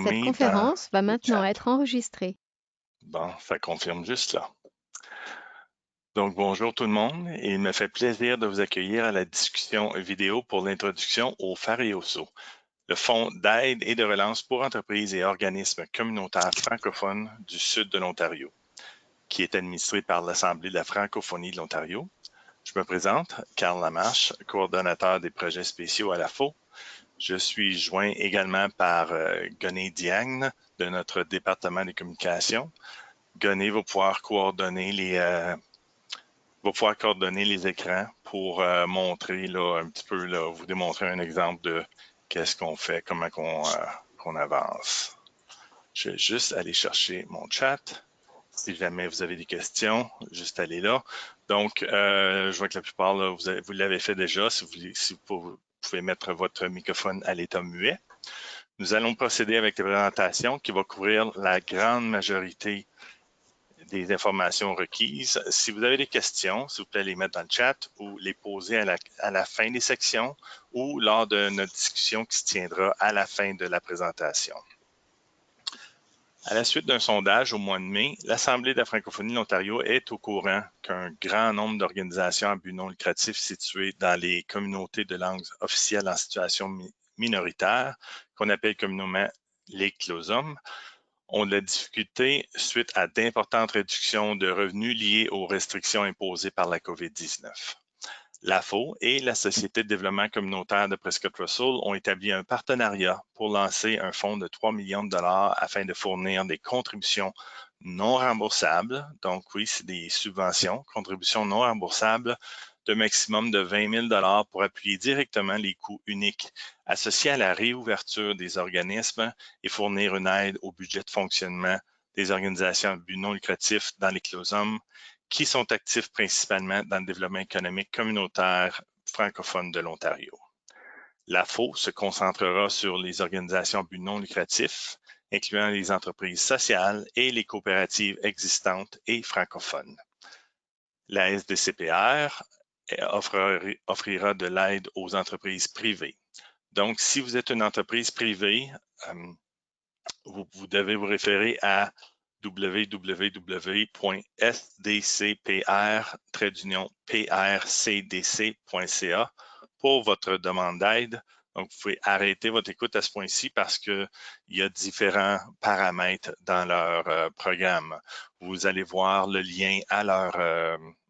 Cette confirmer dans conférence va le maintenant chat. être enregistrée. Bon, ça confirme juste là. Donc, bonjour tout le monde, et il me fait plaisir de vous accueillir à la discussion vidéo pour l'introduction au FAREOSO, le Fonds d'aide et de relance pour entreprises et organismes communautaires francophones du sud de l'Ontario, qui est administré par l'Assemblée de la francophonie de l'Ontario. Je me présente, Carl Lamarche, coordonnateur des projets spéciaux à la FO. Je suis joint également par Goné Diagne de notre département des communications. Goné va pouvoir coordonner les écrans pour montrer là, un petit peu, là, vous démontrer un exemple de qu'est-ce qu'on fait, comment qu'on avance. Je vais juste aller chercher mon chat. Si jamais vous avez des questions, juste allez là. Donc, je vois que la plupart, là, vous l'avez fait déjà. Si vous pouvez mettre votre microphone à l'état muet. Nous allons procéder avec la présentation qui va couvrir la grande majorité des informations requises. Si vous avez des questions, s'il vous plaît, les mettre dans le chat ou les poser à la fin des sections ou lors de notre discussion qui se tiendra à la fin de la présentation. À la suite d'un sondage au mois de mai, l'Assemblée de la francophonie de l'Ontario est au courant qu'un grand nombre d'organisations à but non lucratif situées dans les communautés de langue officielle en situation minoritaire, qu'on appelle communément les CLOSOM, ont de la difficulté suite à d'importantes réductions de revenus liées aux restrictions imposées par la COVID-19. L'AFO et la Société de développement communautaire de Prescott Russell ont établi un partenariat pour lancer un fonds de 3 millions de dollars afin de fournir des contributions non remboursables. Donc oui, c'est des subventions, contributions non remboursables de maximum de 20 000 dollars pour appuyer directement les coûts uniques associés à la réouverture des organismes et fournir une aide au budget de fonctionnement des organisations à but non lucratif dans les CLOSOM qui sont actifs principalement dans le développement économique communautaire francophone de l'Ontario. L'AFO se concentrera sur les organisations à but non lucratif, incluant les entreprises sociales et les coopératives existantes et francophones. La SDCPR offrira de l'aide aux entreprises privées. Donc, si vous êtes une entreprise privée, vous devez vous référer à www.sdcpr-prcdc.ca pour votre demande d'aide. Donc, vous pouvez arrêter votre écoute à ce point-ci parce qu'il y a différents paramètres dans leur programme. Vous allez voir le lien à leur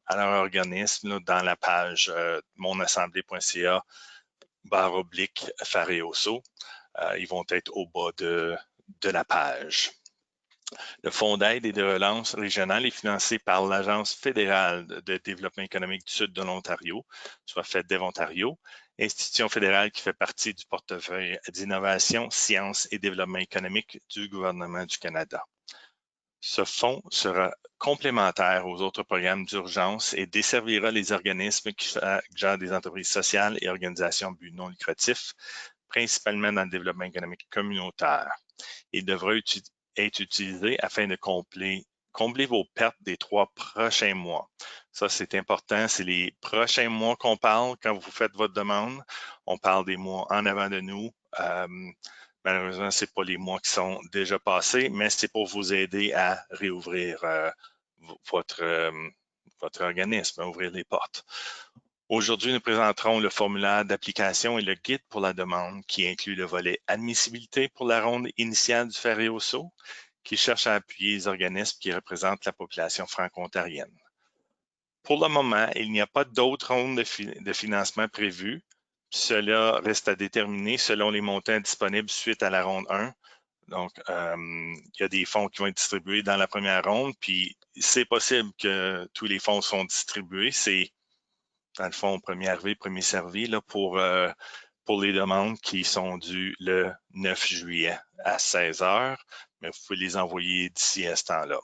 organisme là, dans la page monassemblée.ca/FAREOSO. Ils vont être au bas de la page. Le Fonds d'aide et de relance régionale est financé par l'Agence fédérale de développement économique du Sud de l'Ontario, soit FEDEV Ontario, institution fédérale qui fait partie du portefeuille d'innovation, sciences et développement économique du gouvernement du Canada. Ce fonds sera complémentaire aux autres programmes d'urgence et desservira les organismes qui gèrent des entreprises sociales et organisations à but non lucratif, principalement dans le développement économique communautaire. Il devra être utilisé afin de combler vos pertes des 3 prochains mois. Ça, c'est important. C'est les prochains mois qu'on parle quand vous faites votre demande. On parle des mois en avant de nous. Malheureusement, ce n'est pas les mois qui sont déjà passés, mais c'est pour vous aider à réouvrir votre organisme, à ouvrir les portes. Aujourd'hui, nous présenterons le formulaire d'application et le guide pour la demande qui inclut le volet admissibilité pour la ronde initiale du FAREOSO qui cherche à appuyer les organismes qui représentent la population franco-ontarienne. Pour le moment, il n'y a pas d'autres rondes de financement prévues. Cela reste à déterminer selon les montants disponibles suite à la ronde 1. Donc, il y a des fonds qui vont être distribués dans la première ronde, puis c'est possible que tous les fonds sont distribués. C'est dans le fond, premier arrivé, premier servi là, pour les demandes qui sont dues le 9 juillet à 16 heures, mais vous pouvez les envoyer d'ici à ce temps-là.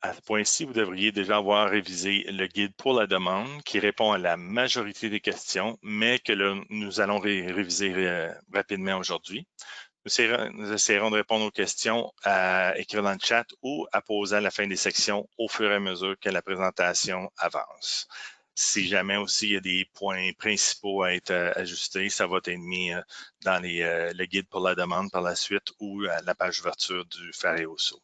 À ce point-ci, vous devriez déjà avoir révisé le guide pour la demande qui répond à la majorité des questions, mais que nous allons réviser rapidement aujourd'hui. Nous essaierons de répondre aux questions à écrire dans le chat ou à poser à la fin des sections au fur et à mesure que la présentation avance. Si jamais aussi il y a des points principaux à être ajustés, ça va être mis dans le guide pour la demande par la suite ou à la page d'ouverture du Fareoso.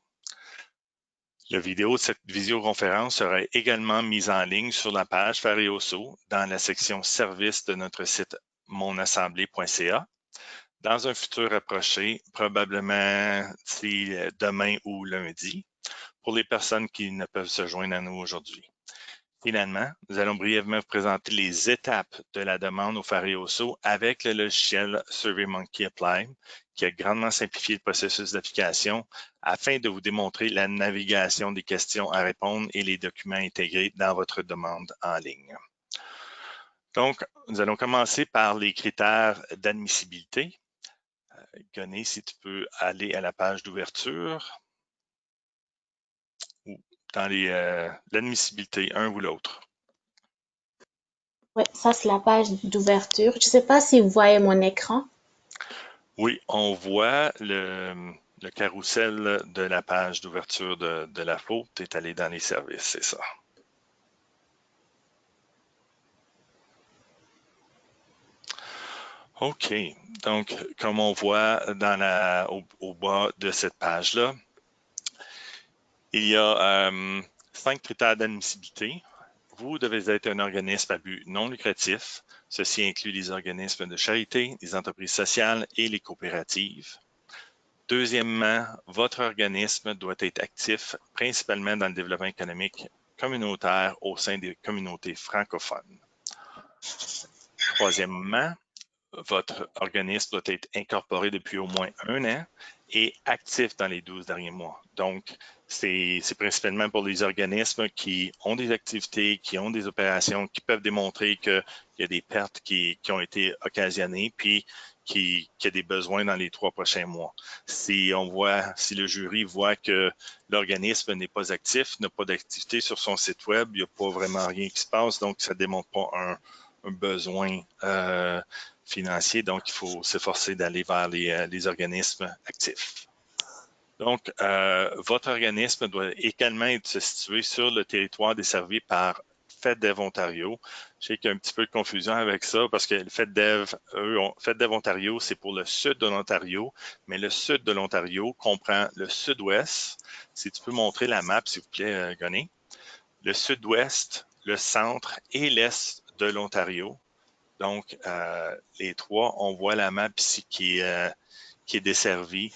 La vidéo de cette visioconférence sera également mise en ligne sur la page Fareoso dans la section services de notre site monassemblée.ca. Dans un futur approché, probablement demain ou lundi, pour les personnes qui ne peuvent se joindre à nous aujourd'hui. Finalement, nous allons brièvement vous présenter les étapes de la demande au Fareoso avec le logiciel SurveyMonkey Apply, qui a grandement simplifié le processus d'application afin de vous démontrer la navigation des questions à répondre et les documents intégrés dans votre demande en ligne. Donc, nous allons commencer par les critères d'admissibilité. Gonné, si tu peux aller à la page d'ouverture ou dans l'admissibilité, un ou l'autre. Oui, ça c'est la page d'ouverture. Je ne sais pas si vous voyez mon écran. Oui, on voit le carrousel de la page d'ouverture de la faute. Tu es allé dans les services, c'est ça. OK. Donc, comme on voit au bas de cette page-là, il y a 5 critères d'admissibilité. Vous devez être un organisme à but non lucratif. Ceci inclut les organismes de charité, les entreprises sociales et les coopératives. Deuxièmement, votre organisme doit être actif principalement dans le développement économique communautaire au sein des communautés francophones. Troisièmement, votre organisme doit être incorporé depuis au moins 1 an et actif dans les 12 derniers mois. Donc, c'est principalement pour les organismes qui ont des activités, qui ont des opérations, qui peuvent démontrer qu'il y a des pertes qui ont été occasionnées, puis qu'il y a des besoins dans les 3 prochains mois. Si le jury voit que l'organisme n'est pas actif, n'a pas d'activité sur son site web, il n'y a pas vraiment rien qui se passe, donc ça ne démontre pas un besoin financier, donc il faut s'efforcer d'aller vers les organismes actifs. Donc, votre organisme doit également être situé sur le territoire desservi par FedDev Ontario. Je sais qu'il y a un petit peu de confusion avec ça parce que le FedDev Ontario, c'est pour le sud de l'Ontario, mais le sud de l'Ontario comprend le sud-ouest. Si tu peux montrer la map, s'il vous plaît, Gonné. Le sud-ouest, le centre et l'est de l'Ontario. Donc, les trois, on voit la map ici qui est desservie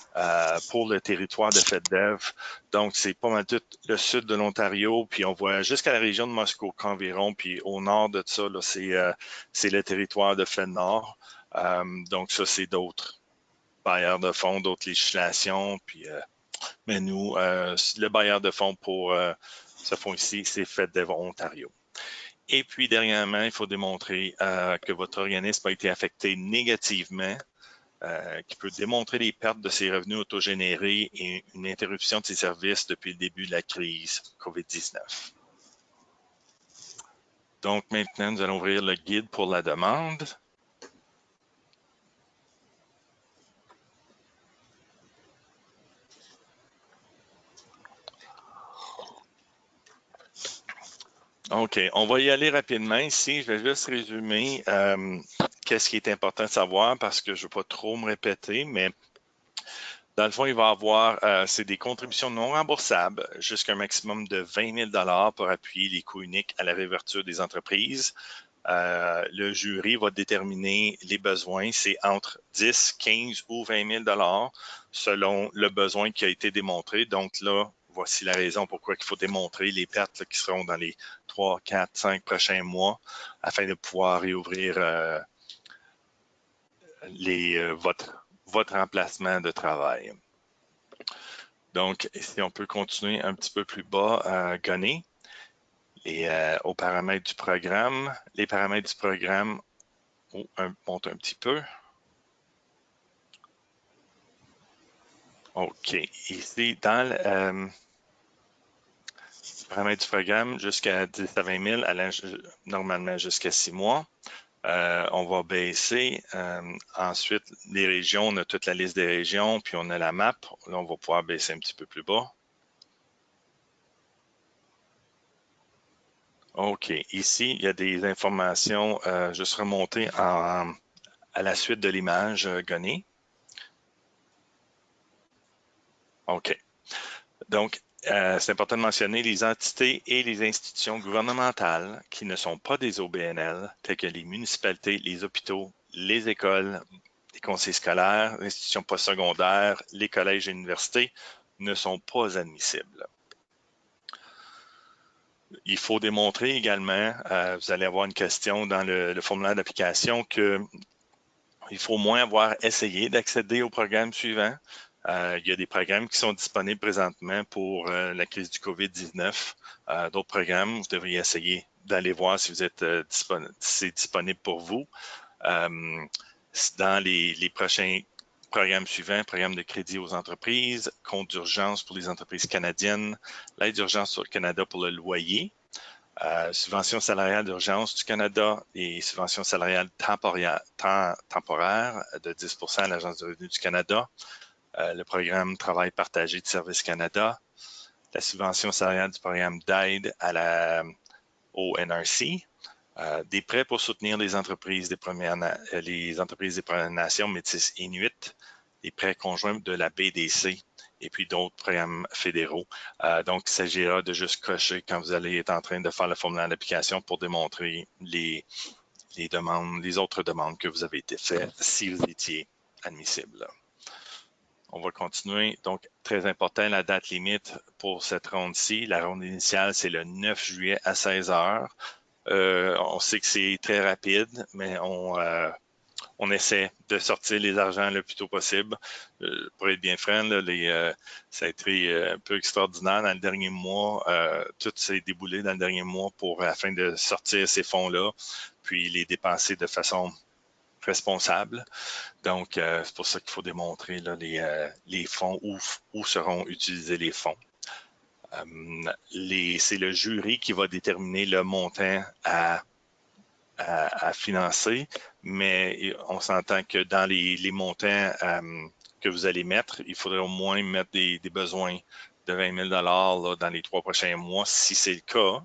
pour le territoire de FedDev. Donc, c'est pas mal tout le sud de l'Ontario, puis on voit jusqu'à la région de Muskoka environ, puis au nord de ça, c'est le territoire de FedNord. Donc, ça, c'est d'autres bailleurs de fonds, d'autres législations, puis mais nous, le bailleur de fonds pour ce fonds ici, c'est FedDev Ontario. Et puis, dernièrement, il faut démontrer que votre organisme a été affecté négativement, qui peut démontrer les pertes de ses revenus autogénérés et une interruption de ses services depuis le début de la crise COVID-19. Donc, maintenant, nous allons ouvrir le guide pour la demande. OK, on va y aller rapidement ici. Je vais juste résumer qu'est-ce qui est important de savoir parce que je ne veux pas trop me répéter, mais dans le fond, il va y avoir, c'est des contributions non remboursables jusqu'à un maximum de 20 000 pour appuyer les coûts uniques à la réouverture des entreprises. Le jury va déterminer les besoins. C'est entre 10, 15 ou 20 000 selon le besoin qui a été démontré. Donc là, voici la raison pourquoi il faut démontrer les pertes là, qui seront dans les 3, 4, 5 prochains mois afin de pouvoir réouvrir votre emplacement de travail. Donc, si on peut continuer un petit peu plus bas à Gonné, aux paramètres du programme. Les paramètres du programme montent un petit peu. OK. Ici, dans le paramètre du programme, jusqu'à 10 à 20 000, allant normalement jusqu'à 6 mois. On va baisser. Ensuite, les régions, on a toute la liste des régions, puis on a la map. Là, on va pouvoir baisser un petit peu plus bas. OK. Ici, il y a des informations juste remontées à la suite de l'image Gonnet. OK. Donc, c'est important de mentionner les entités et les institutions gouvernementales qui ne sont pas des OBNL, telles que les municipalités, les hôpitaux, les écoles, les conseils scolaires, les institutions postsecondaires, les collèges et universités, ne sont pas admissibles. Il faut démontrer également, vous allez avoir une question dans le formulaire d'application, que il faut au moins avoir essayé d'accéder au programme suivant. Il y a des programmes qui sont disponibles présentement pour la crise du COVID-19. D'autres programmes, vous devriez essayer d'aller voir si vous êtes si c'est disponible pour vous. Dans les prochains programmes suivants, programme de crédit aux entreprises, compte d'urgence pour les entreprises canadiennes, l'aide d'urgence sur le Canada pour le loyer, subvention salariale d'urgence du Canada et subvention salariale temporaire de 10 à l'Agence du revenu du Canada, le programme Travail partagé de Service Canada, la subvention salariale du programme d'aide au NRC, des prêts pour soutenir les entreprises des Premières Nations métisses inuits, des prêts conjoints de la BDC et puis d'autres programmes fédéraux. Donc, il s'agira de juste cocher quand vous allez être en train de faire le formulaire d'application pour démontrer les autres demandes que vous avez été faites si vous étiez admissible. On va continuer. Donc, très important, la date limite pour cette ronde-ci. La ronde initiale, c'est le 9 juillet à 16 heures. On sait que c'est très rapide, mais on essaie de sortir les argents le plus tôt possible. Pour être bien franc, là, ça a été un peu extraordinaire dans le dernier mois. Tout s'est déboulé dans le dernier mois afin de sortir ces fonds-là, puis les dépenser de façon responsable. Donc, c'est pour ça qu'il faut démontrer là, les fonds, où seront utilisés les fonds. C'est le jury qui va déterminer le montant à financer, mais on s'entend que dans les montants que vous allez mettre, il faudrait au moins mettre des besoins de 20 000 là, dans les 3 prochains mois, si c'est le cas,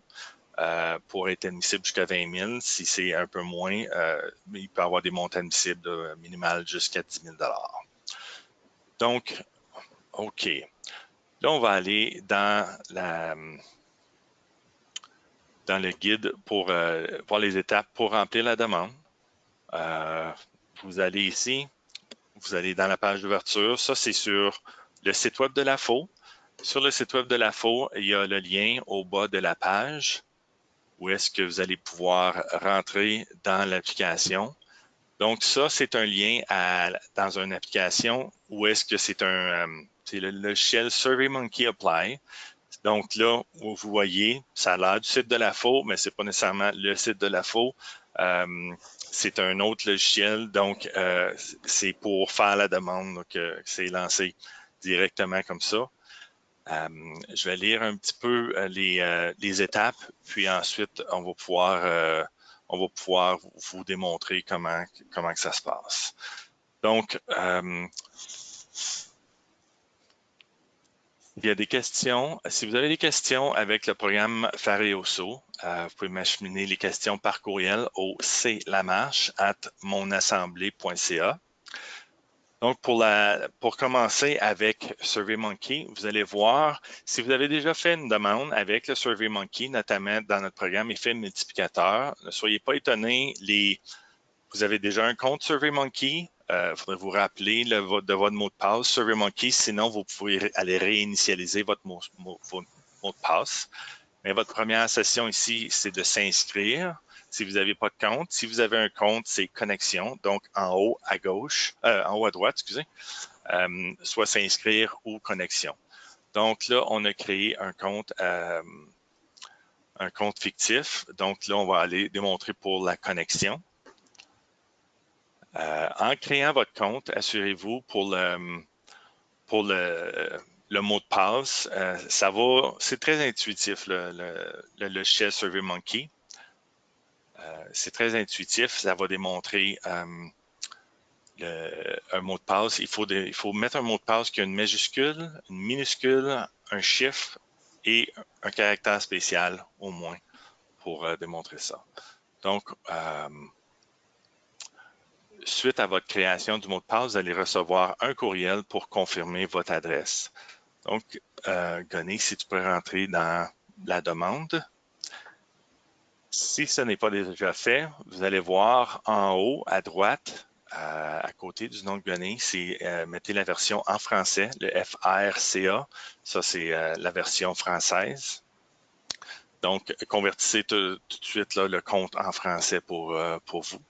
pour être admissible jusqu'à 20 000. Si c'est un peu moins, il peut y avoir des montants admissibles minimales jusqu'à 10 000 Donc, OK. Là, on va aller dans le guide pour voir les étapes pour remplir la demande. Vous allez ici, vous allez dans la page d'ouverture. Ça, c'est sur le site web de l'AFO. Sur le site web de l'AFO, il y a le lien au bas de la page où est-ce que vous allez pouvoir rentrer dans l'application. Donc, ça, c'est un lien dans une application où est-ce que c'est le logiciel SurveyMonkey Apply. Donc là, vous voyez, ça a l'air du site de l'AFO, mais ce n'est pas nécessairement le site de l'AFO. C'est un autre logiciel, donc c'est pour faire la demande, donc c'est lancé directement comme ça. Je vais lire un petit peu les étapes, puis ensuite on va pouvoir vous démontrer comment que ça se passe. Donc, il y a des questions. Si vous avez des questions avec le programme Fareoso, vous pouvez m'acheminer les questions par courriel au clamarche@monassemblée.ca. Donc, pour commencer avec SurveyMonkey, vous allez voir, si vous avez déjà fait une demande avec le SurveyMonkey, notamment dans notre programme Effet multiplicateur, ne soyez pas étonnés, vous avez déjà un compte SurveyMonkey, il faudrait vous rappeler de votre mot de passe SurveyMonkey, sinon vous pouvez aller réinitialiser votre mot de passe. Mais votre première session ici, c'est de s'inscrire. Si vous n'avez pas de compte, si vous avez un compte, c'est connexion. Donc, en haut à gauche, en haut à droite, excusez, soit s'inscrire ou connexion. Donc là, on a créé un compte fictif. Donc là, on va aller démontrer pour la connexion. En créant votre compte, assurez-vous pour le mot de passe, c'est très intuitif, le logiciel SurveyMonkey. C'est très intuitif, ça va démontrer un mot de passe. Il faut mettre un mot de passe qui a une majuscule, une minuscule, un chiffre et un caractère spécial au moins. pour démontrer ça. Donc, suite à votre création du mot de passe, vous allez recevoir un courriel pour confirmer votre adresse. Donc, Gonny, si tu peux rentrer dans la demande. Si ce n'est pas déjà fait, vous allez voir en haut à droite, à côté du nom de Gonny, c'est mettez la version en français, le FRCA. Ça, c'est la version française. Donc, convertissez tout de suite là, le compte en français pour vous.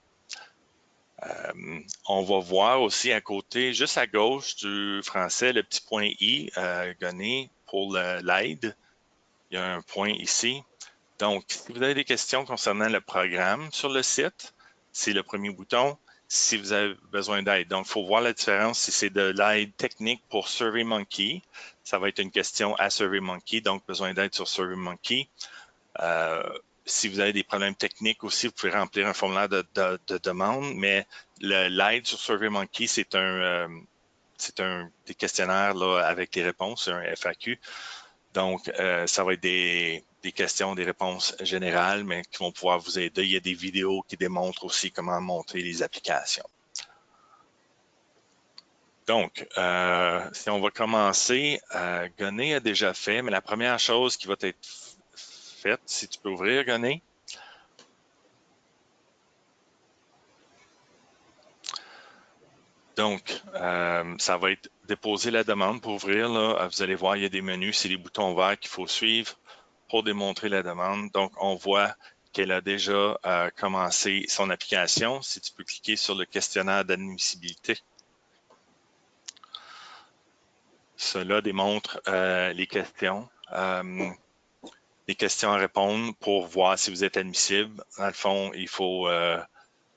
On va voir aussi à côté, juste à gauche du français, le petit point I, Gonny, pour l'aide. Il y a un point ici. Donc, si vous avez des questions concernant le programme sur le site, c'est le premier bouton. Si vous avez besoin d'aide, donc il faut voir la différence. Si c'est de l'aide technique pour SurveyMonkey, ça va être une question à SurveyMonkey, donc besoin d'aide sur SurveyMonkey. Si vous avez des problèmes techniques aussi, vous pouvez remplir un formulaire de demande, mais l'aide sur SurveyMonkey, c'est un des questionnaires là, avec des réponses, c'est un FAQ. Donc, ça va être des questions, des réponses générales, mais qui vont pouvoir vous aider. Il y a des vidéos qui démontrent aussi comment monter les applications. Donc, si on va commencer, Gonny a déjà fait, mais la première chose qui va être faite, si tu peux ouvrir, Gonny. Donc, ça va être déposer la demande pour ouvrir. Là, vous allez voir, il y a des menus, c'est les boutons verts qu'il faut suivre pour démontrer la demande. Donc, on voit qu'elle a déjà commencé son application. Si tu peux cliquer sur le questionnaire d'admissibilité. Cela démontre les questions à répondre pour voir si vous êtes admissible. Dans le fond, il faut...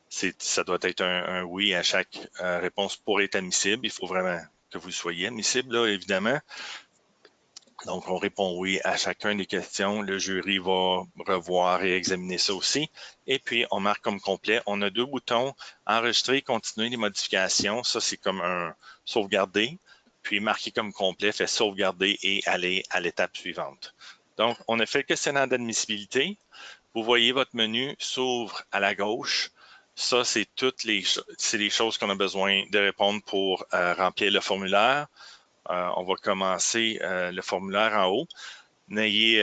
ça doit être un oui à chaque réponse pour être admissible. Il faut vraiment que vous soyez admissible, là, évidemment. Donc, on répond oui à chacune des questions. Le jury va revoir et examiner ça aussi. Et puis, on marque comme complet. On a deux boutons, enregistrer, continuer les modifications. Ça, c'est comme un sauvegarder. Puis, marquer comme complet fait sauvegarder et aller à l'étape suivante. Donc, on a fait le questionnaire d'admissibilité. Vous voyez votre menu s'ouvre à la gauche. Ça, c'est les choses qu'on a besoin de répondre pour remplir le formulaire. On va commencer le formulaire en haut. N'ayez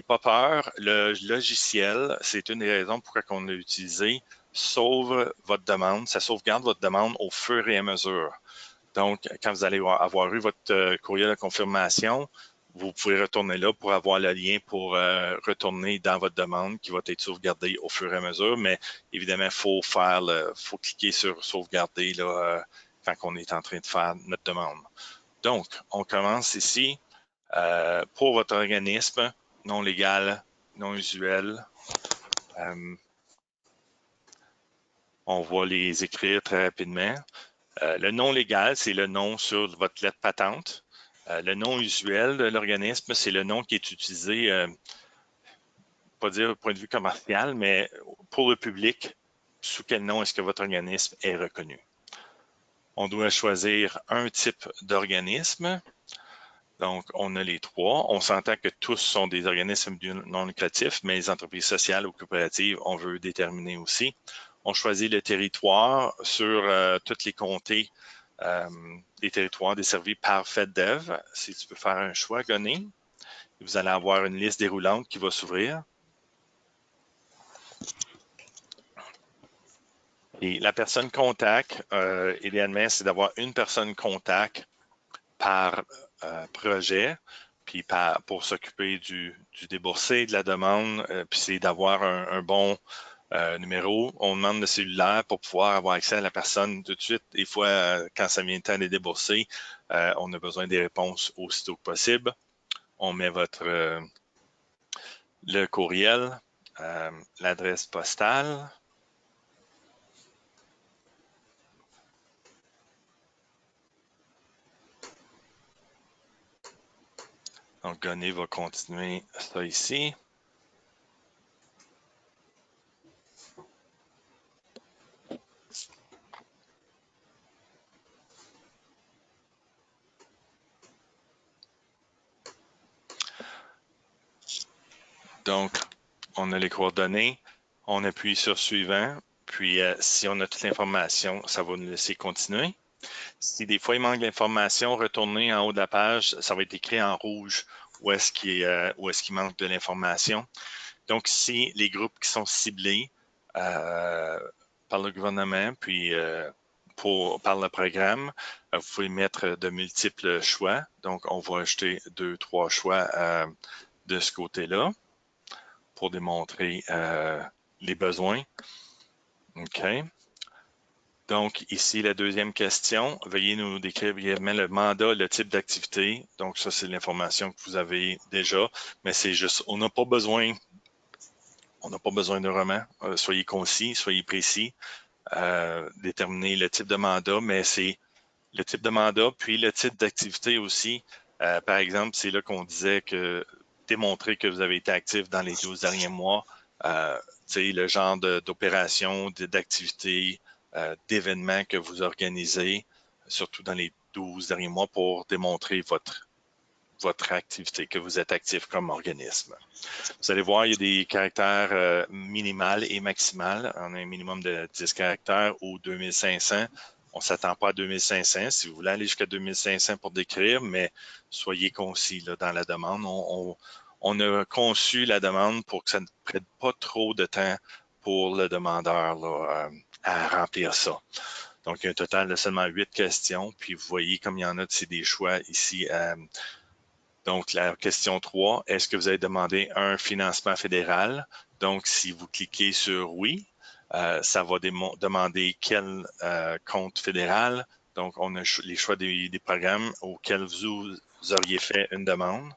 pas peur. Le logiciel, c'est une des raisons pourquoi on l'a utilisé, sauve votre demande. Ça sauvegarde votre demande au fur et à mesure. Donc, quand vous allez avoir eu votre courriel de confirmation, vous pouvez retourner là pour avoir le lien pour retourner dans votre demande qui va être sauvegardée au fur et à mesure. Mais évidemment, il faut cliquer sur sauvegarder là, quand on est en train de faire notre demande. Donc, on commence ici pour votre organisme non légal, non usuel. On va les écrire très rapidement. Le nom légal, c'est le nom sur votre lettre patente. Le nom usuel de l'organisme, c'est le nom qui est utilisé, pas dire au point de vue commercial, mais pour le public, sous quel nom est-ce que votre organisme est reconnu. On doit choisir un type d'organisme. Donc, on a les trois. On s'entend que tous sont des organismes non lucratifs, mais les entreprises sociales ou coopératives, on veut déterminer aussi. On choisit le territoire sur toutes les comtés des territoires desservis par FedDev. Si tu peux faire un choix, Gonny, vous allez avoir une liste déroulante qui va s'ouvrir. Et la personne contact, idéalement, c'est d'avoir une personne contact par projet, puis pour s'occuper du déboursé, de la demande, puis c'est d'avoir un bon numéro. On demande le cellulaire pour pouvoir avoir accès à la personne tout de suite. Des fois, quand ça vient le temps de débourser, on a besoin des réponses aussitôt que possible. On met le courriel, l'adresse postale. Donc, Gonny va continuer ça ici. Donc, on a les coordonnées, on appuie sur suivant, puis si on a toute l'information, ça va nous laisser continuer. Si des fois il manque d'information, retourner en haut de la page, ça va être écrit en rouge où est-ce qu'il manque de l'information. Donc ici, les groupes qui sont ciblés par le gouvernement, puis par le programme, vous pouvez mettre de multiples choix. Donc, on va ajouter 2-3 choix de ce côté-là pour démontrer les besoins. OK. Donc, ici, la deuxième question. Veuillez nous décrire brièvement le mandat, le type d'activité. Donc, ça, c'est l'information que vous avez déjà, mais c'est juste, on n'a pas besoin de roman. Soyez concis, soyez précis. Déterminer le type de mandat, mais c'est le type de mandat, puis le type d'activité aussi. Par exemple, c'est là qu'on disait que démontrer que vous avez été actif dans les 12 derniers mois, le genre d'opération, d'activité, d'événements que vous organisez, surtout dans les 12 derniers mois pour démontrer votre activité, que vous êtes actif comme organisme. Vous allez voir, il y a des caractères minimales et maximales. On a un minimum de 10 caractères ou 2500. On ne s'attend pas à 2500. Si vous voulez aller jusqu'à 2500 pour décrire, mais soyez concis là, dans la demande. On a conçu la demande pour que ça ne prenne pas trop de temps pour le demandeur là, à remplir ça. Donc, il y a un total de seulement 8 questions. Puis, vous voyez, comme il y en a, c'est des choix ici. Donc, la question 3, est-ce que vous avez demandé un financement fédéral? Donc, si vous cliquez sur oui, ça va demander quel compte fédéral. Donc, on a les choix des programmes auxquels vous auriez fait une demande.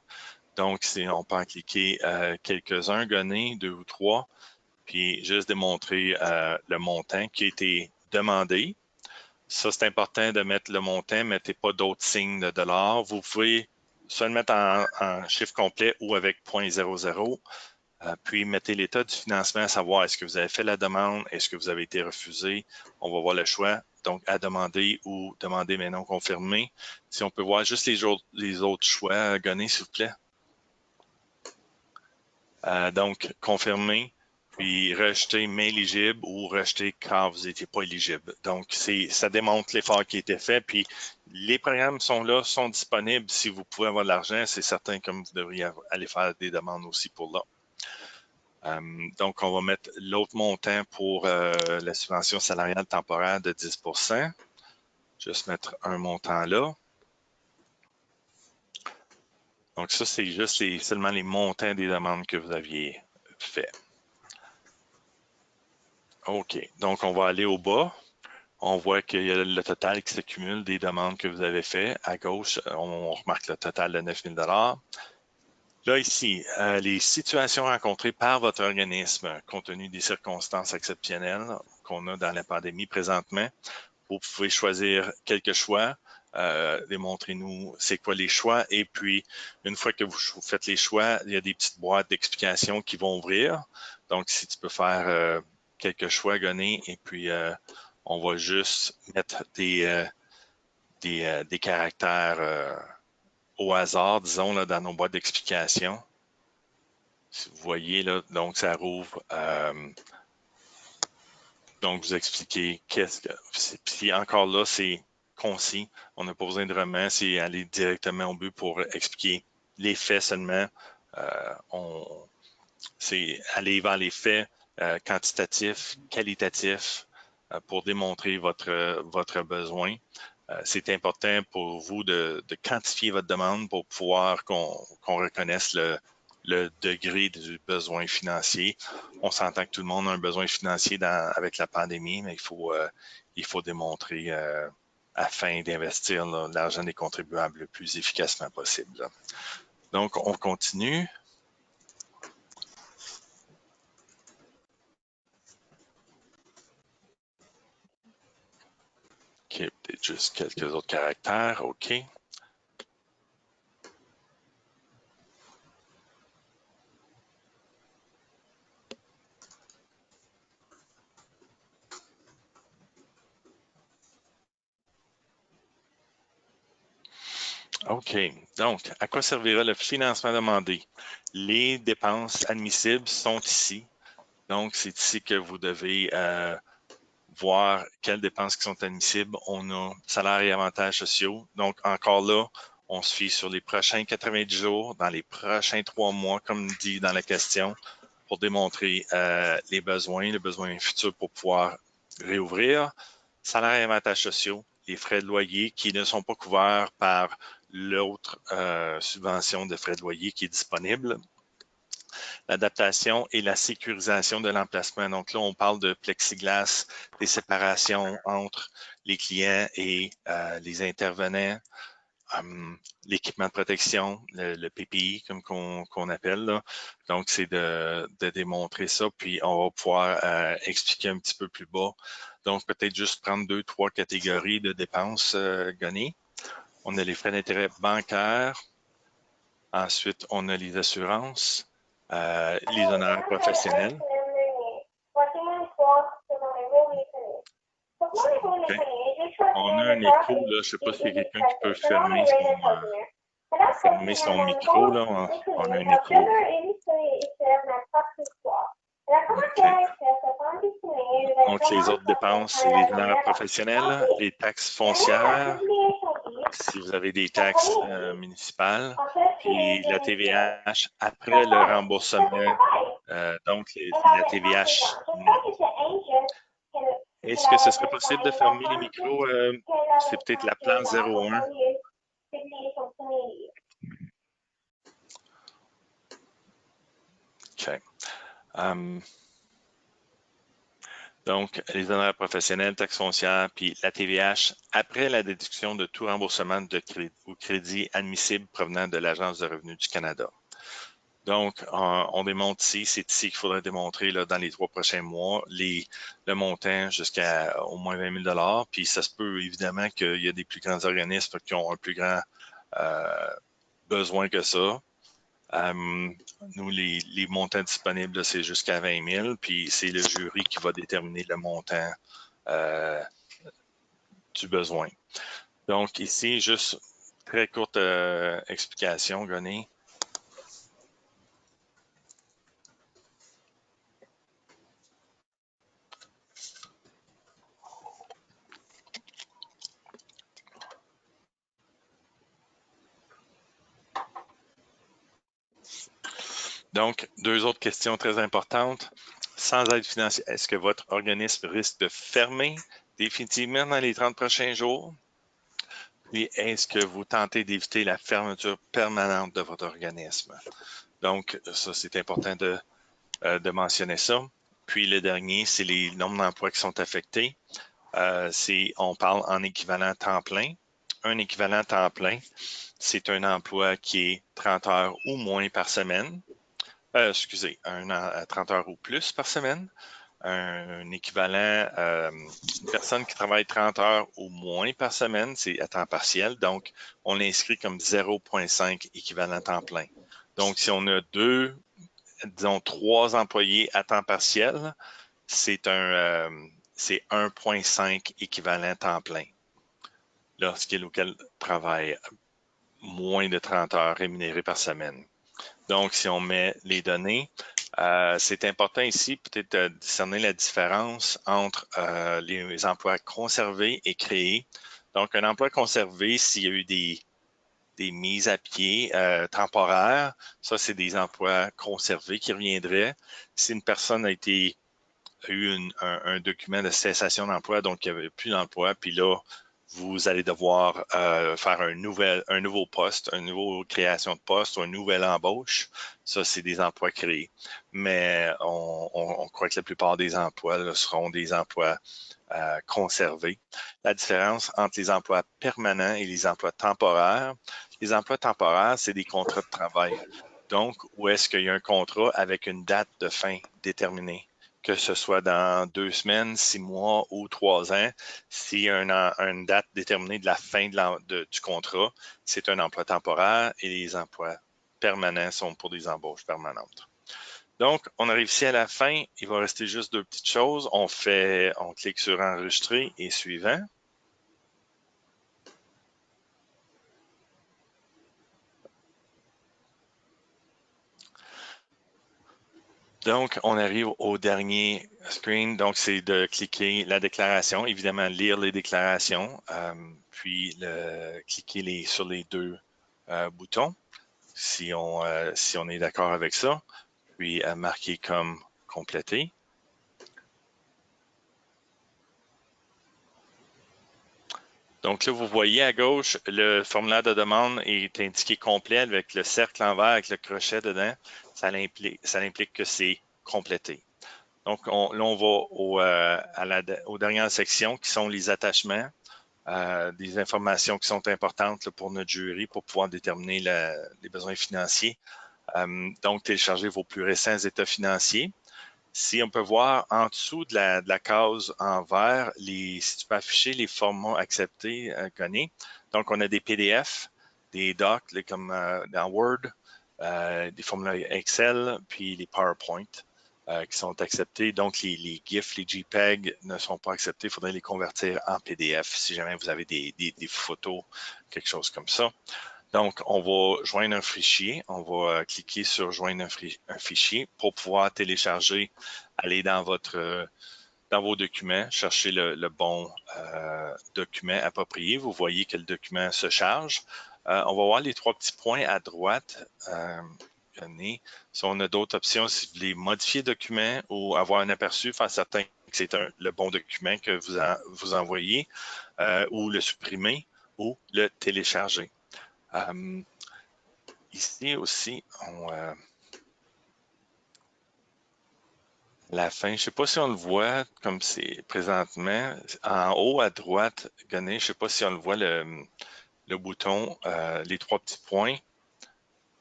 Donc, on peut en cliquer quelques-uns, gonner, 2 ou 3, puis juste démontrer le montant qui a été demandé. Ça, c'est important de mettre le montant. Mettez pas d'autres signes de dollars. Vous pouvez soit le mettre en chiffre complet ou avec 0.00. Puis, mettez l'état du financement, à savoir est-ce que vous avez fait la demande, est-ce que vous avez été refusé. On va voir le choix. Donc, à demander ou demander mais non confirmé. Si on peut voir juste les autres choix, gonner, s'il vous plaît. Donc, confirmer, puis rejeter mais éligible ou rejeter quand vous n'étiez pas éligible. Donc, ça démontre l'effort qui a été fait. Puis, les programmes sont là, sont disponibles. Si vous pouvez avoir de l'argent, c'est certain que vous devriez aller faire des demandes aussi pour là. Donc, on va mettre l'autre montant pour la subvention salariale temporaire de 10 %. Juste mettre un montant là. Donc, ça, c'est juste seulement les montants des demandes que vous aviez fait. OK. Donc, on va aller au bas. On voit qu'il y a le total qui s'accumule des demandes que vous avez fait. À gauche, on remarque le total de 9 000 $. Là, ici, les situations rencontrées par votre organisme, compte tenu des circonstances exceptionnelles qu'on a dans la pandémie présentement, vous pouvez choisir quelques choix. Démontrez-nous c'est quoi les choix. Et puis, une fois que vous faites les choix, il y a des petites boîtes d'explications qui vont ouvrir. Donc, si tu peux faire quelques choix, gonner, et puis on va juste mettre des caractères au hasard, disons, là, dans nos boîtes d'explications. Si vous voyez, là, donc ça rouvre. Donc, vous expliquez qu'est-ce que... Puis encore là, c'est concis. On n'a pas besoin de roman, c'est aller directement au but pour expliquer les faits seulement. C'est aller vers les faits quantitatifs, qualitatifs pour démontrer votre besoin. C'est important pour vous de quantifier votre demande pour pouvoir qu'on reconnaisse le degré du besoin financier. On s'entend que tout le monde a un besoin financier avec la pandémie, mais il faut démontrer afin d'investir l'argent des contribuables le plus efficacement possible. Là. Donc, on continue. OK, peut-être juste quelques autres caractères. OK. OK. Donc, à quoi servira le financement demandé? Les dépenses admissibles sont ici. Donc, c'est ici que vous devez voir quelles dépenses qui sont admissibles. On a salaire et avantages sociaux. Donc, encore là, on se fie sur les prochains 90 jours, dans les prochains 3 mois, comme dit dans la question, pour démontrer les besoins futurs pour pouvoir réouvrir. Salaire et avantages sociaux, les frais de loyer qui ne sont pas couverts par l'autre subvention de frais de loyer qui est disponible. L'adaptation et la sécurisation de l'emplacement. Donc là, on parle de plexiglas, des séparations entre les clients et les intervenants, l'équipement de protection, le PPI, comme qu'on appelle. Là. Donc, c'est de démontrer ça, puis on va pouvoir expliquer un petit peu plus bas. Donc, peut-être juste prendre 2, 3 catégories de dépenses données. On a les frais d'intérêt bancaires. Ensuite, on a les assurances, les honoraires professionnels. Okay. On a un écho, là. Je ne sais pas s'il y a quelqu'un qui peut fermer son micro, là. On a un écho. Okay. Donc, les autres dépenses, c'est les honoraires professionnels, les taxes foncières, si vous avez des taxes municipales, puis la TVH après le remboursement, donc la TVH. Est-ce que ce serait possible de fermer les micros? C'est peut-être la plante 01. OK. Donc, les honoraires professionnels, taxes foncières, puis la TVH, après la déduction de tout remboursement de crédit ou crédit admissible provenant de l'Agence de revenus du Canada. Donc, on démontre ici, c'est ici qu'il faudrait démontrer là, dans les 3 prochains mois le montant jusqu'à au moins 20 000 $. Puis ça se peut évidemment qu'il y a des plus grands organismes qui ont un plus grand besoin que ça. Nous, les montants disponibles, c'est jusqu'à 20 000, puis c'est le jury qui va déterminer le montant du besoin. Donc ici, juste très courte explication, Gonny. Donc, 2 autres questions très importantes. Sans aide financière, est-ce que votre organisme risque de fermer définitivement dans les 30 prochains jours? Et est-ce que vous tentez d'éviter la fermeture permanente de votre organisme? Donc, ça, c'est important de mentionner ça. Puis le dernier, c'est les nombres d'emplois qui sont affectés. On parle en équivalent temps plein. Un équivalent temps plein, c'est un emploi qui est 30 heures ou moins par semaine. 30 heures ou plus par semaine. Un équivalent, une personne qui travaille 30 heures ou moins par semaine, c'est à temps partiel. Donc, on l'inscrit comme 0,5 équivalent temps plein. Donc, si on a disons 3 employés à temps partiel, c'est 1,5 équivalent temps plein. Lorsqu'il travaille moins de 30 heures rémunérées par semaine. Donc, si on met les données, c'est important ici peut-être de discerner la différence entre les emplois conservés et créés. Donc, un emploi conservé, s'il y a eu des mises à pied temporaires, ça, c'est des emplois conservés qui reviendraient. Si une personne a eu un document de cessation d'emploi, donc il n'y avait plus d'emploi, puis là, vous allez devoir faire un nouveau poste, une nouvelle création de poste ou une nouvelle embauche. Ça, c'est des emplois créés. Mais on croit que la plupart des emplois là, seront des emplois conservés. La différence entre les emplois permanents et les emplois temporaires, les emplois temporaires, c'est des contrats de travail. Donc, où est-ce qu'il y a un contrat avec une date de fin déterminée? Que ce soit dans 2 semaines, 6 mois ou 3 ans, s'il y a une date déterminée de la fin du contrat, c'est un emploi temporaire et les emplois permanents sont pour des embauches permanentes. Donc, on arrive ici à la fin. Il va rester juste 2 petites choses. On clique sur enregistrer et suivant. Donc, on arrive au dernier screen. Donc, c'est de cliquer la déclaration, évidemment, lire les déclarations, puis cliquer sur les deux boutons si on est d'accord avec ça, puis marquer comme complété. Donc là, vous voyez à gauche, le formulaire de demande est indiqué complet avec le cercle en vert avec le crochet dedans. Ça implique que c'est complété. Donc, là, on va aux dernières sections qui sont les attachements, des informations qui sont importantes là, pour notre jury pour pouvoir déterminer les besoins financiers. Donc, télécharger vos plus récents états financiers. Si on peut voir en dessous de la case en vert, si tu peux afficher les formats acceptés, Connie. Donc, on a des PDF, des docs comme dans Word, des formulaires Excel, puis les PowerPoint qui sont acceptés. Donc, les GIFs, les JPEG ne sont pas acceptés. Il faudrait les convertir en PDF si jamais vous avez des photos, quelque chose comme ça. Donc, on va joindre un fichier. On va cliquer sur joindre un fichier pour pouvoir télécharger, aller dans vos documents, chercher le bon document approprié. Vous voyez que le document se charge. On va voir les trois petits points à droite. Si on a d'autres options, si vous voulez modifier le document ou avoir un aperçu, faire certain que c'est le bon document que vous envoyez, ou le supprimer ou le télécharger. Ici aussi, la fin, je ne sais pas si on le voit comme c'est présentement. En haut à droite, Gané, je ne sais pas si on le voit le bouton, les trois petits points.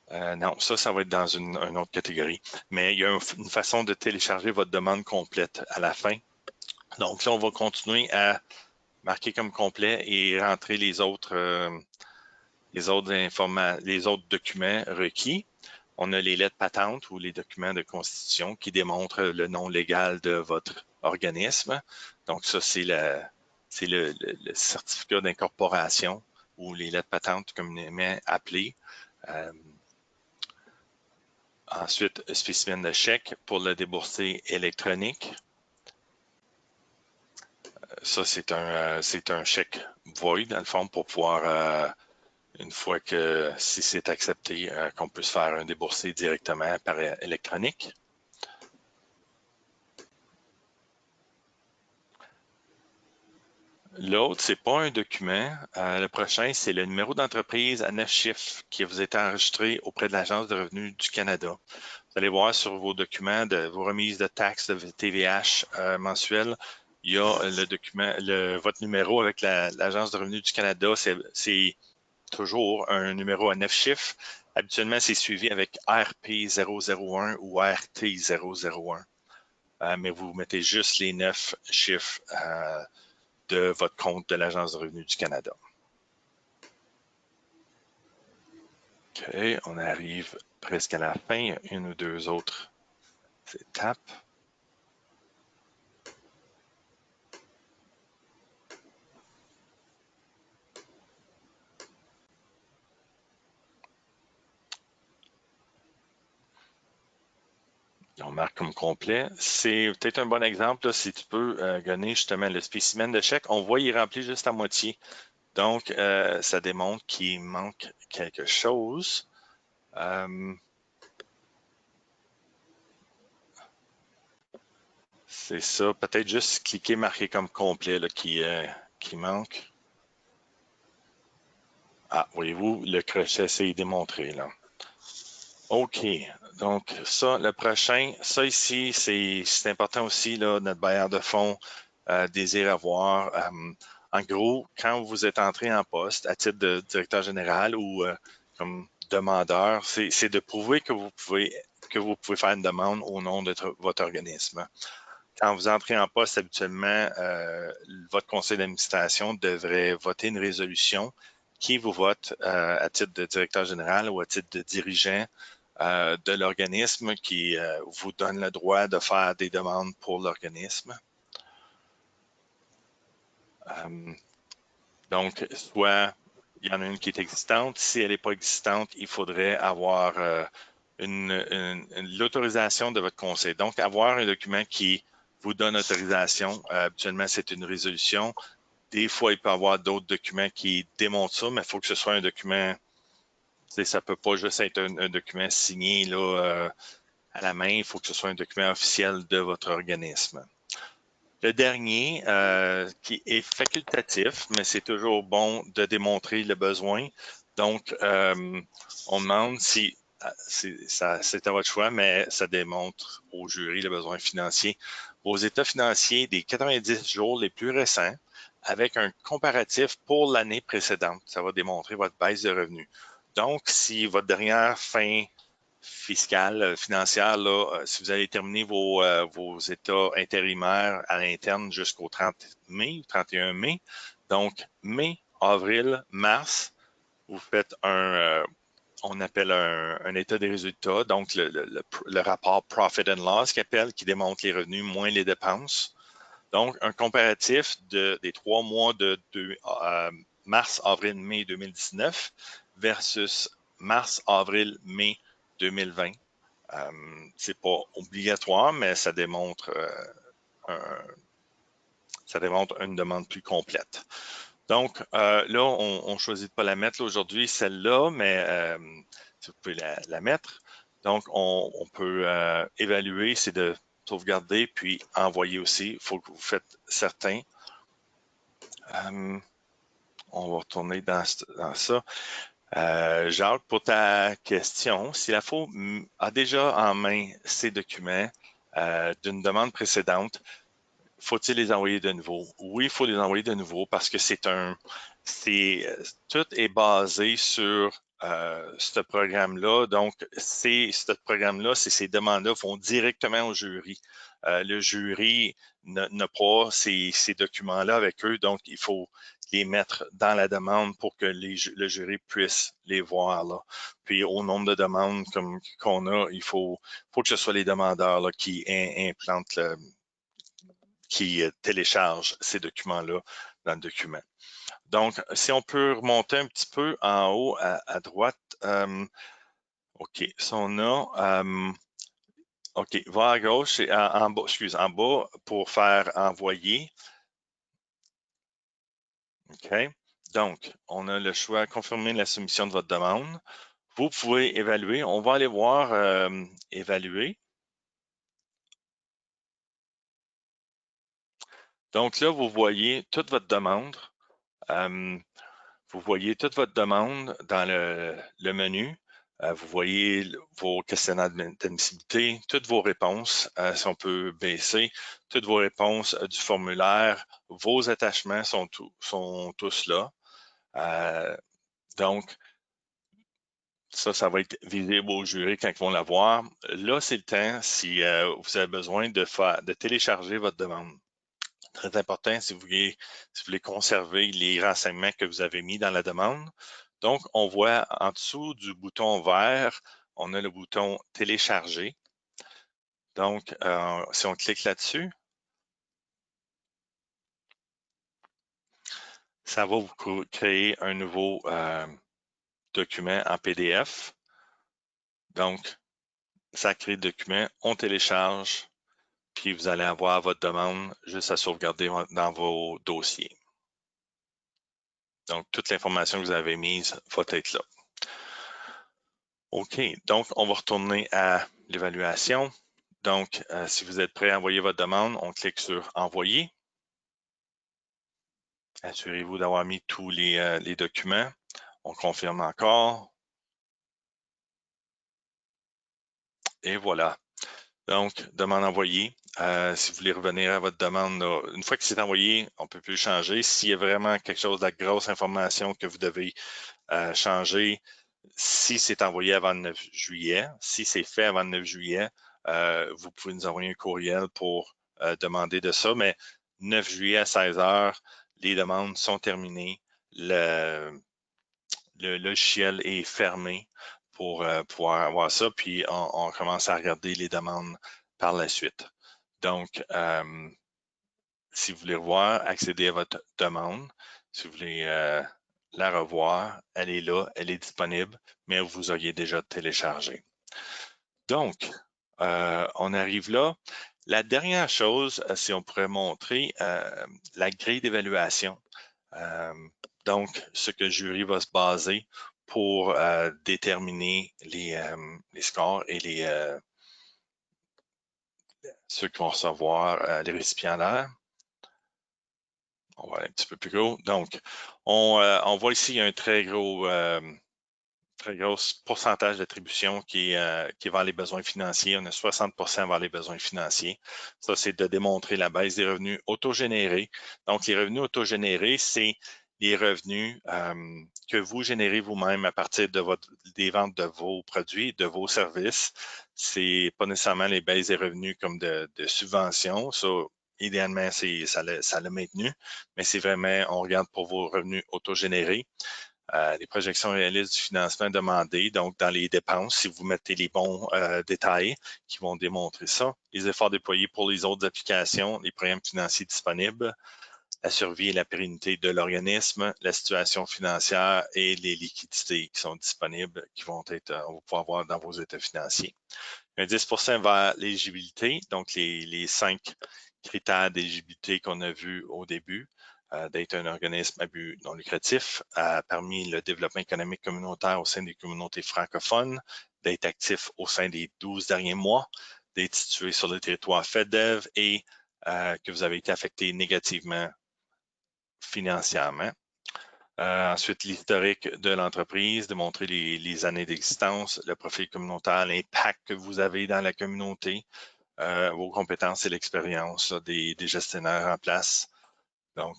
Non, ça va être dans une autre catégorie. Mais il y a une façon de télécharger votre demande complète à la fin. Donc là, on va continuer à marquer comme complet et rentrer les autres documents requis. On a les lettres patentes ou les documents de constitution qui démontrent le nom légal de votre organisme. Donc ça, c'est le certificat d'incorporation ou les lettres patentes communément appelées. Ensuite, spécimen de chèque pour le déboursé électronique. Ça, c'est un chèque void, dans le fond, pour pouvoir, une fois que si c'est accepté, qu'on puisse faire un déboursé directement par électronique. L'autre, c'est pas un document. Le prochain, c'est le numéro d'entreprise à 9 chiffres qui vous est enregistré auprès de l'Agence de revenus du Canada. Vous allez voir sur vos documents de vos remises de taxes de TVH mensuelles, il y a le document, votre numéro avec l'Agence de revenus du Canada, c'est toujours un numéro à 9 chiffres. Habituellement, c'est suivi avec RP001 ou RT001. Mais vous mettez juste les 9 chiffres de votre compte de l'Agence de revenus du Canada. OK, on arrive presque à la fin. Il y a une ou deux autres étapes. On marque comme complet. C'est peut-être un bon exemple, là, si tu peux gagner justement le spécimen de chèque. On voit qu'il est rempli juste à moitié. Donc, ça démontre qu'il manque quelque chose. C'est ça. Peut-être juste cliquer marquer comme complet là, qui manque. Ah, voyez-vous, le crochet, c'est démontré là. OK. Donc, ça, le prochain, ça ici, c'est important aussi, là, notre bailleur de fonds désire avoir. En gros, quand vous êtes entré en poste à titre de directeur général ou comme demandeur, c'est de prouver que vous pouvez faire une demande au nom de votre organisme. Quand vous entrez en poste, habituellement, votre conseil d'administration devrait voter une résolution qui vous vote à titre de directeur général ou à titre de dirigeant de l'organisme qui vous donne le droit de faire des demandes pour l'organisme. Donc, soit il y en a une qui est existante. Si elle n'est pas existante, il faudrait avoir l'autorisation de votre conseil. Donc, avoir un document qui vous donne autorisation, habituellement, c'est une résolution. Des fois, il peut y avoir d'autres documents qui démontrent ça, mais il faut que ce soit un document, ça ne peut pas juste être un document signé là, à la main, il faut que ce soit un document officiel de votre organisme. Le dernier, qui est facultatif, mais c'est toujours bon de démontrer le besoin. Donc, on demande si, c'est à votre choix, mais ça démontre au jury le besoin financier. Vos états financiers des 90 jours les plus récents, avec un comparatif pour l'année précédente. Ça va démontrer votre baisse de revenus. Donc, si votre dernière fin fiscale, financière, là, si vous allez terminer vos états intérimaires à l'interne jusqu'au 30 mai, 31 mai, donc mai, avril, mars, vous faites on appelle un état des résultats, donc le rapport Profit and Loss qui démontre les revenus moins les dépenses. Donc, un comparatif des 3 mois de mars, avril, mai 2019 versus mars, avril, mai 2020. C'est pas obligatoire, mais ça démontre une demande plus complète. Donc, là, on choisit de pas la mettre aujourd'hui, celle-là, mais vous pouvez la mettre. Donc, on peut évaluer, c'est de sauvegarder, puis envoyer aussi. Il faut que vous faites certains. On va retourner dans ça. Jacques, pour ta question, si la FO a déjà en main ces documents d'une demande précédente, faut-il les envoyer de nouveau? Oui, il faut les envoyer de nouveau parce que tout est basé sur ce programme-là. Donc, ce programme-là, ces demandes-là vont directement au jury. Le jury n'a pas ces documents-là avec eux, donc il faut les mettre dans la demande pour que le jury puisse les voir. Là. Puis, au nombre de demandes qu'on a, il faut que ce soit les demandeurs là, qui implantent qui téléchargent ces documents-là dans le document. Donc, si on peut remonter un petit peu en haut à droite, OK, ça on a, OK, va à gauche et en bas, en bas pour faire envoyer. OK, donc, on a le choix confirmer la soumission de votre demande. Vous pouvez évaluer. On va aller voir évaluer. Donc là, vous voyez toute votre demande. Vous voyez toute votre demande dans le menu. Vous voyez vos questionnaires d'admissibilité, toutes vos réponses, si on peut baisser, toutes vos réponses du formulaire, vos attachements sont tous là. Donc, ça va être visible aux jurés quand ils vont la voir. Là, c'est le temps, si vous avez besoin de télécharger votre demande. Très important si vous voulez conserver les renseignements que vous avez mis dans la demande. Donc, on voit en dessous du bouton vert, on a le bouton télécharger. Donc, si on clique là-dessus, ça va vous créer un nouveau document en PDF. Donc, ça crée le document, on télécharge, puis vous allez avoir votre demande juste à sauvegarder dans vos dossiers. Donc, toute l'information que vous avez mise va être là. OK, donc on va retourner à l'évaluation. Donc, si vous êtes prêt à envoyer votre demande, on clique sur « Envoyer ». Assurez-vous d'avoir mis tous les documents. On confirme encore. Et voilà. Donc, demande envoyée. Si vous voulez revenir à votre demande, là, une fois que c'est envoyé, on ne peut plus le changer. S'il y a vraiment quelque chose de grosse information que vous devez changer, si c'est envoyé avant le 9 juillet, si c'est fait avant le 9 juillet, vous pouvez nous envoyer un courriel pour demander de ça. Mais 9 juillet à 16 heures, les demandes sont terminées. Le logiciel est fermé pour pouvoir avoir ça, puis on commence à regarder les demandes par la suite. Donc, si vous voulez revoir, accéder à votre demande. Si vous voulez la revoir, elle est là, elle est disponible, mais vous auriez déjà téléchargé. Donc, on arrive là. La dernière chose, si on pourrait montrer, la grille d'évaluation. Donc, ce que le jury va se baser pour déterminer les scores et ceux qui vont recevoir les récipiendaires. On va aller un petit peu plus gros. Donc, on voit ici un très gros pourcentage d'attribution qui est vers les besoins financiers. On a 60% vers les besoins financiers. Ça, c'est de démontrer la baisse des revenus autogénérés. Donc, les revenus autogénérés, c'est les revenus que vous générez vous-même à partir des ventes de vos produits, de vos services. C'est pas nécessairement les baisses des revenus comme de subventions. Ça, idéalement, ça l'a maintenu, mais c'est vraiment, on regarde pour vos revenus autogénérés. Les projections réalistes du financement demandé, donc dans les dépenses, si vous mettez les bons détails qui vont démontrer ça, les efforts déployés pour les autres applications, les programmes financiers disponibles, la survie et la pérennité de l'organisme, la situation financière et les liquidités qui sont disponibles, qui vont être, on va pouvoir voir dans vos états financiers. Un 10% vers l'éligibilité, donc les 5 critères d'éligibilité qu'on a vus au début, d'être un organisme à but non lucratif, parmi le développement économique communautaire au sein des communautés francophones, d'être actif au sein des 12 derniers mois, d'être situé sur le territoire FEDEV et que vous avez été affecté négativement financièrement. Ensuite, l'historique de l'entreprise, de montrer les années d'existence, le profil communautaire, l'impact que vous avez dans la communauté, vos compétences et l'expérience des gestionnaires en place. Donc,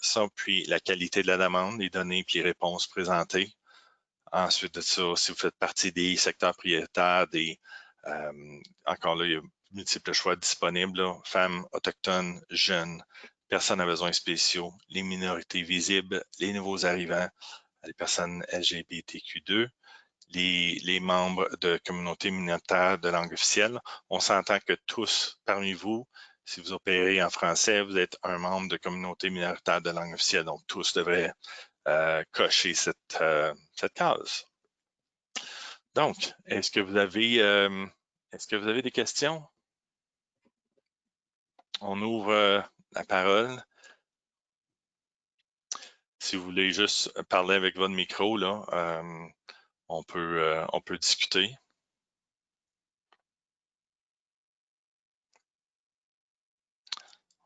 ça, puis la qualité de la demande, les données puis les réponses présentées. Ensuite de ça, si vous faites partie des secteurs prioritaires, encore là, il y a multiples choix disponibles, là, femmes, autochtones, jeunes, personnes à besoins spéciaux, les minorités visibles, les nouveaux arrivants, les personnes LGBTQ2, les membres de communautés minoritaires de langue officielle. On s'entend que tous parmi vous, si vous opérez en français, vous êtes un membre de communauté minoritaire de langue officielle. Donc, tous devraient cocher cette case. Donc, est-ce que vous avez des questions? On ouvre la parole. Si vous voulez juste parler avec votre micro, là, on peut discuter.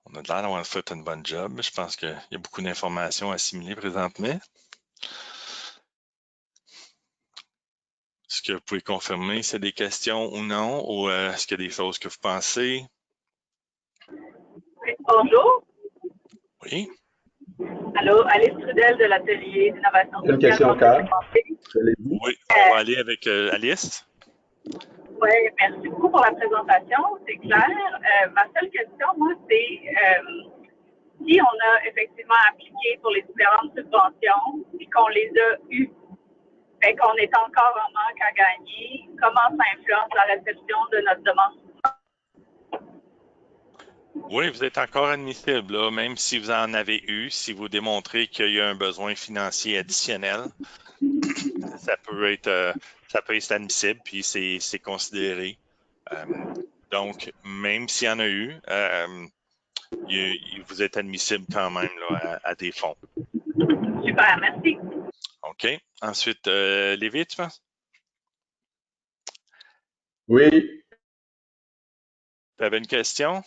On a l'air d'avoir fait un bon job. Je pense qu'il y a beaucoup d'informations à assimiler présentement. Est-ce que vous pouvez confirmer si c'est des questions ou non, ou est-ce qu'il y a des choses que vous pensez? Oui, bonjour. Oui. Allô, Alice Trudel de l'atelier d'innovation sociale. Une question, Carl. Oui, on va aller avec Alice. Oui, merci beaucoup pour la présentation, c'est clair. Ma seule question, moi, c'est si on a effectivement appliqué pour les différentes subventions et qu'on les a eues, fait qu'on est encore en manque à gagner, comment ça influence la réception de notre demande? Oui, vous êtes encore admissible, là, même si vous en avez eu, si vous démontrez qu'il y a un besoin financier additionnel, ça peut être admissible, puis c'est considéré. Donc, même s'il y en a eu, vous êtes admissible quand même là, à des fonds. Super, merci. OK. Ensuite, Lévi, tu penses? Oui, Tu avais une question?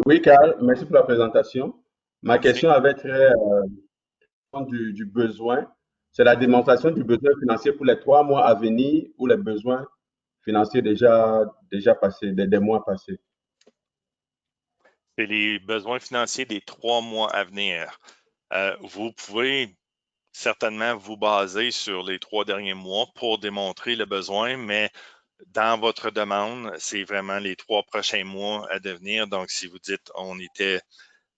oui, Carl, merci pour la présentation. Ma Merci. question avait trait du besoin. C'est la démonstration du besoin financier pour les 3 mois à venir ou les besoins financiers déjà passés, des mois passés. C'est les besoins financiers des 3 mois à venir. Vous pouvez certainement vous baser sur les 3 derniers mois pour démontrer le besoin, mais dans votre demande, c'est vraiment les 3 prochains mois à devenir. Donc, si vous dites on était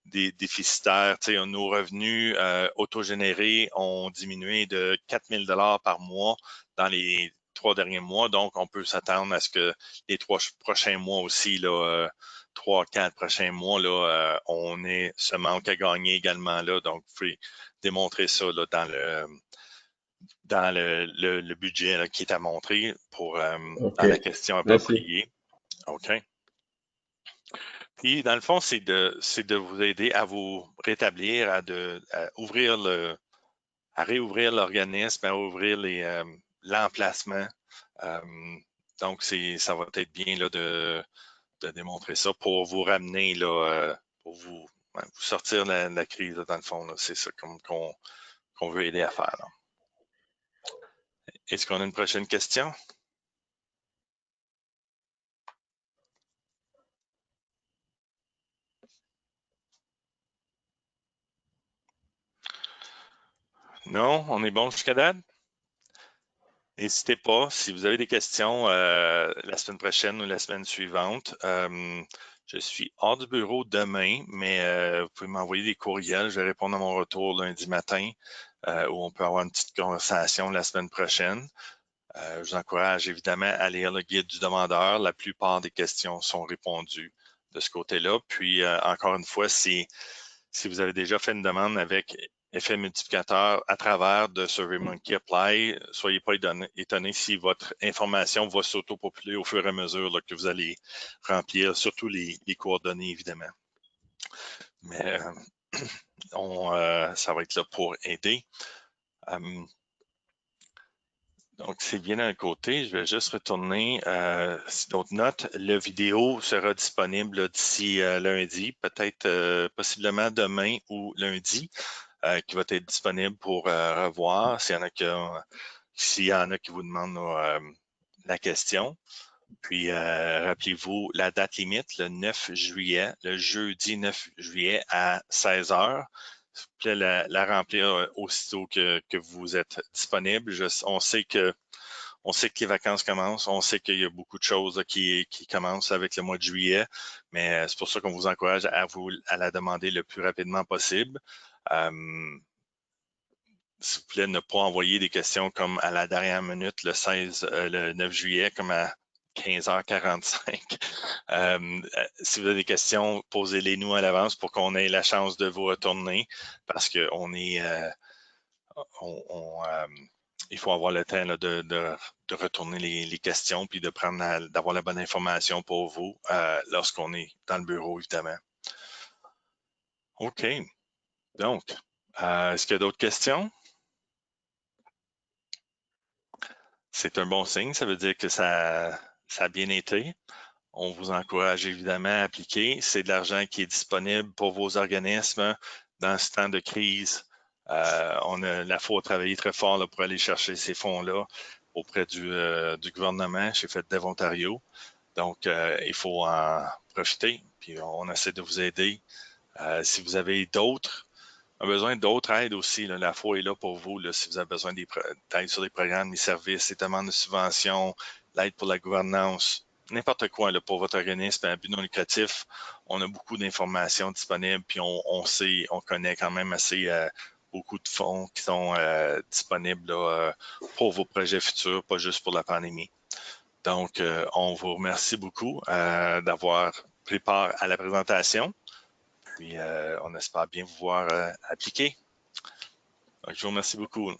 des déficitaires, nos revenus autogénérés ont diminué de 4 000 $ par mois dans les 3 derniers mois. Donc, on peut s'attendre à ce que les 3 prochains mois aussi, là, 3, 4 prochains mois, là, on ait ce manque à gagner également là. Donc, vous pouvez démontrer ça là, dans le budget là, qui est à montrer pour OK. dans la question Merci. appropriée. OK. Puis, dans le fond, c'est de vous aider à vous rétablir, à réouvrir l'organisme, à ouvrir l'emplacement. Donc, ça va être bien là, de démontrer ça pour vous ramener, là, pour vous sortir de la crise, là, dans le fond. C'est ça qu'on veut aider à faire. Là. Est-ce qu'on a une prochaine question? Non? On est bon jusqu'à date? N'hésitez pas, si vous avez des questions la semaine prochaine ou la semaine suivante. Je suis hors du bureau demain, mais vous pouvez m'envoyer des courriels. Je vais répondre à mon retour lundi matin où on peut avoir une petite conversation la semaine prochaine. Je vous encourage évidemment à lire le guide du demandeur. La plupart des questions sont répondues de ce côté-là. Puis, encore une fois, si vous avez déjà fait une demande avec effet multiplicateur à travers de SurveyMonkey Apply, soyez pas étonnés si votre information va s'auto-populer au fur et à mesure là, que vous allez remplir, surtout les coordonnées, évidemment. Mais ça va être là pour aider. Donc, c'est bien d'un côté. Je vais juste retourner. Si d'autres notes, la vidéo sera disponible d'ici lundi, peut-être possiblement demain ou lundi, qui va être disponible pour revoir s'il y en a qui vous demandent la question. Puis, rappelez-vous la date limite, le 9 juillet, le jeudi 9 juillet à 16 h. S'il vous plaît, la remplir aussitôt que vous êtes disponible. On sait que les vacances commencent, on sait qu'il y a beaucoup de choses là, qui commencent avec le mois de juillet, mais c'est pour ça qu'on vous encourage à la demander le plus rapidement possible. S'il vous plaît, ne pas envoyer des questions comme à la dernière minute, le 9 juillet, comme à 15h45. Si vous avez des questions, posez-les nous à l'avance pour qu'on ait la chance de vous retourner parce qu'on est... il faut avoir le temps là, de retourner les questions puis d'avoir la bonne information pour vous lorsqu'on est dans le bureau, évidemment. OK. Donc, est-ce qu'il y a d'autres questions? C'est un bon signe, ça veut dire que ça a bien été. On vous encourage évidemment à appliquer. C'est de l'argent qui est disponible pour vos organismes dans ce temps de crise. La FO a travaillé très fort là, pour aller chercher ces fonds-là auprès du gouvernement chez FedDev Ontario. Donc, il faut en profiter, puis on essaie de vous aider. Si vous avez besoin d'autres aides aussi, là, la FO est là pour vous. Là, si vous avez besoin d'aide sur des programmes, des services, des demandes de subventions, l'aide pour la gouvernance, n'importe quoi là, pour votre organisme à but non lucratif, on a beaucoup d'informations disponibles, puis on connaît quand même assez beaucoup de fonds qui sont disponibles là, pour vos projets futurs, pas juste pour la pandémie. Donc, on vous remercie beaucoup d'avoir pris part à la présentation. Puis, on espère bien vous voir appliquer. Donc, je vous remercie beaucoup.